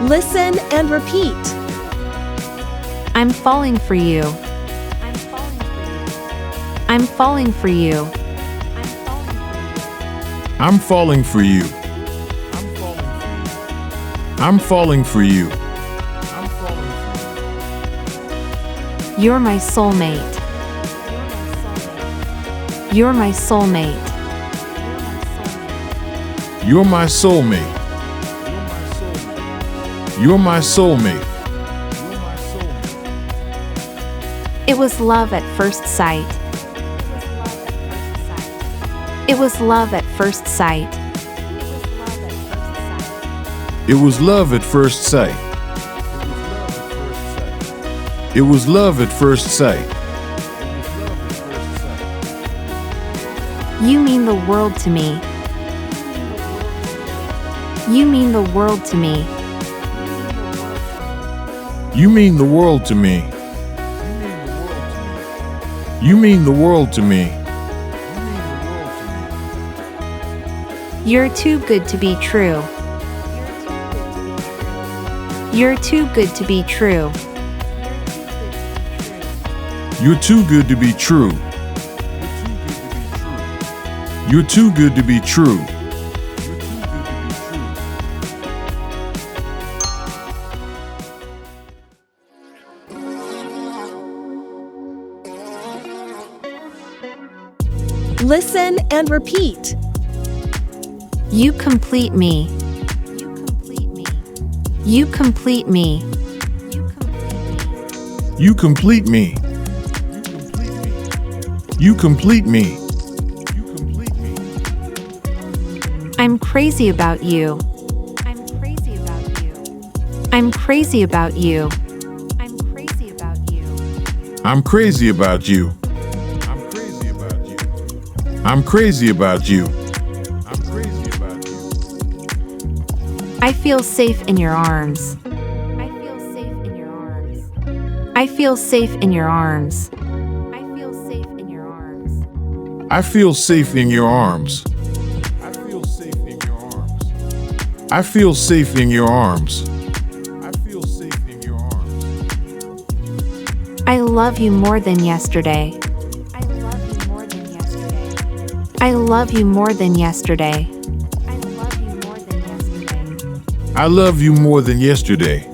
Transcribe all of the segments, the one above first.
Listen and repeat. I'm falling for you. I'm falling for you. I'm falling for you. I'm falling for you. You're my soulmate. You're my soulmate. You're my soulmate. You're my soulmate. It was love at first sight. It was love at first sight. It was love at first sight. It was love at first sight. You mean the world to me. You mean the world to me. You mean the world to me. You mean the world to me. You're too good to be true. You're too good to be true. You're too good to be true. You're too good to be true. Listen and repeat. You complete me. You complete me. You complete me. You complete me. I'm crazy about you. I'm crazy about you. I'm crazy about you. I'm crazy about you. I'm crazy about you. I'm crazy about you. I'm crazy about you. I feel safe in your arms. I feel safe in your arms. I feel safe in your arms. I feel safe in your arms. I feel safe in your arms. I feel safe in your arms. I feel safe in your arms. I love you more than yesterday. I love you more than yesterday. I love you more than yesterday.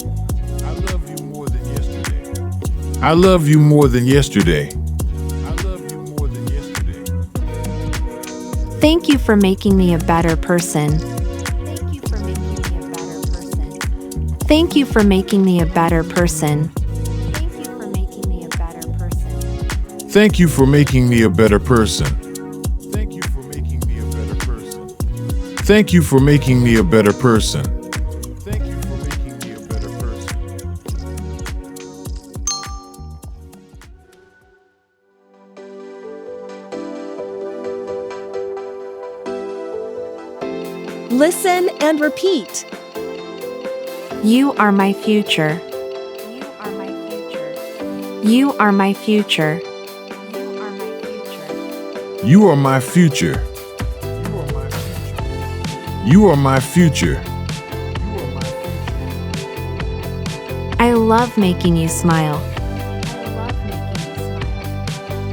I love you more than yesterday. I love you more than yesterday. I love you more than yesterday. Thank you for making me a better person. Thank you for making me a better person. Thank you for making me a better person. Thank you for making me a better person. Thank you for making me a better person. Listen and repeat. You are my future. You are my future. You are my future. You are my future. I love making you smile.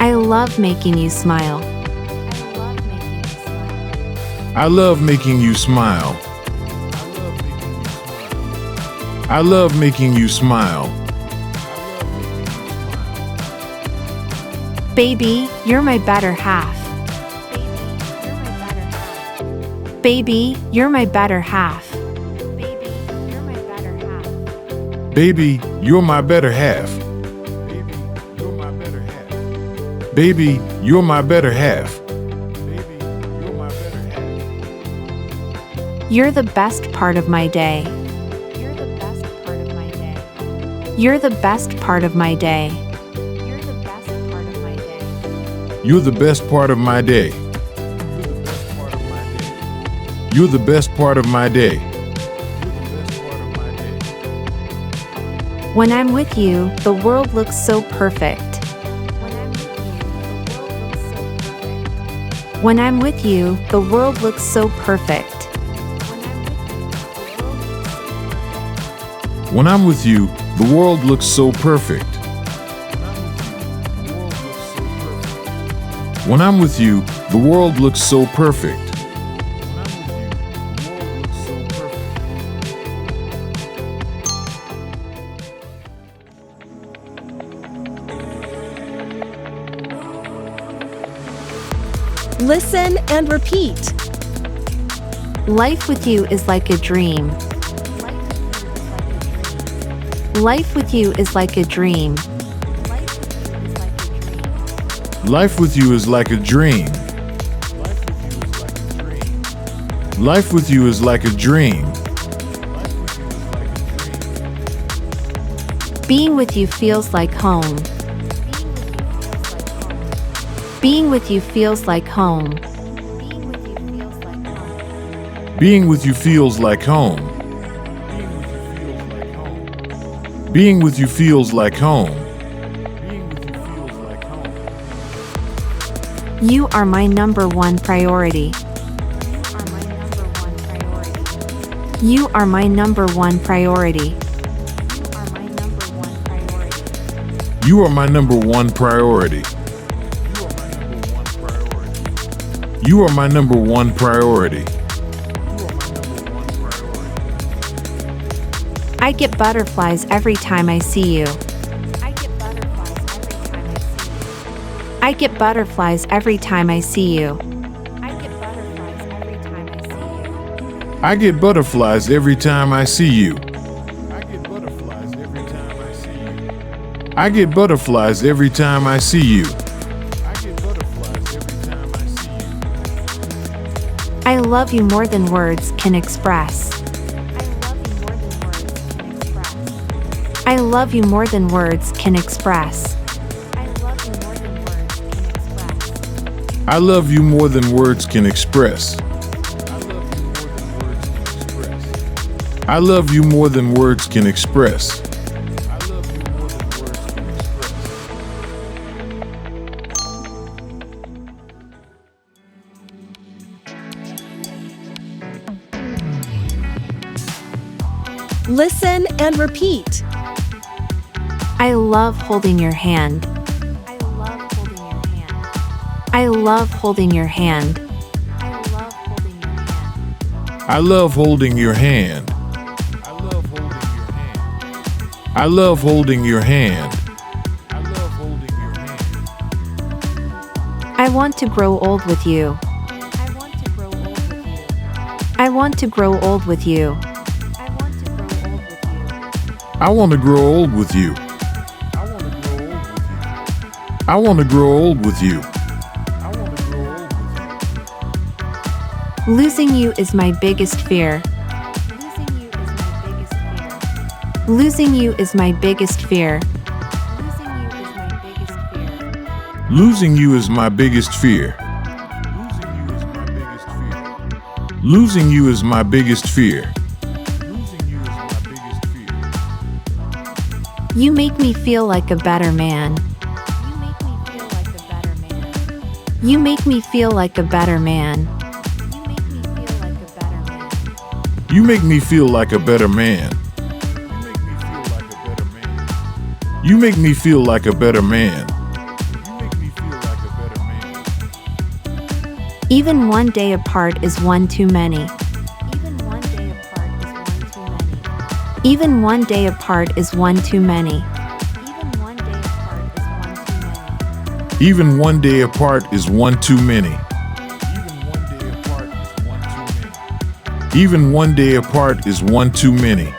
I love making you smile. I love making you smile. I love making you smile. Baby, you're my better half. Baby, you're my better half. Baby, you're my better half. Baby, you're my better half. You're the best part of my day. You're the best part of my day. You're the best part of my day. You're the best part of my day. When I'm with you, the world looks so perfect. When I'm with you, the world looks so perfect. When I'm with you, the world looks so perfect. When I'm with you, the world looks so perfect. Listen and repeat. Life with you is like a dream. Life with you is like a dream. Life with you is like a dream. Life with you is like a dream. Being with you feels like home. Being with you feels like home. Being with you feels like home. Being with you feels like home. You are my number one priority. You are my number one priority. You are my number one priority. You are my number one priority. I get butterflies every time I see you. I get butterflies every time I see you. I get butterflies every time I see you. I get butterflies every time I see you. I love you more than words can express. I love you more than words can express. I love you more than words can express. I love you more than words can express. Listen and repeat. I love holding your hand. I love holding your hand. I love holding your hand. I love holding your hand. I want to grow old with you. I want to grow old with you. I want to grow old with you. I want to grow old with you. Losing you is my biggest fear. Losing you is my biggest fear. Losing you is my biggest fear. Losing you is my biggest fear. You make me feel like a better man. You make me feel like a better man. You make me feel like a better man. You make me feel like a better man. Even one day apart is one too many. Even one day apart is one too many. Even one day apart is one too many. Even one day apart is one too many.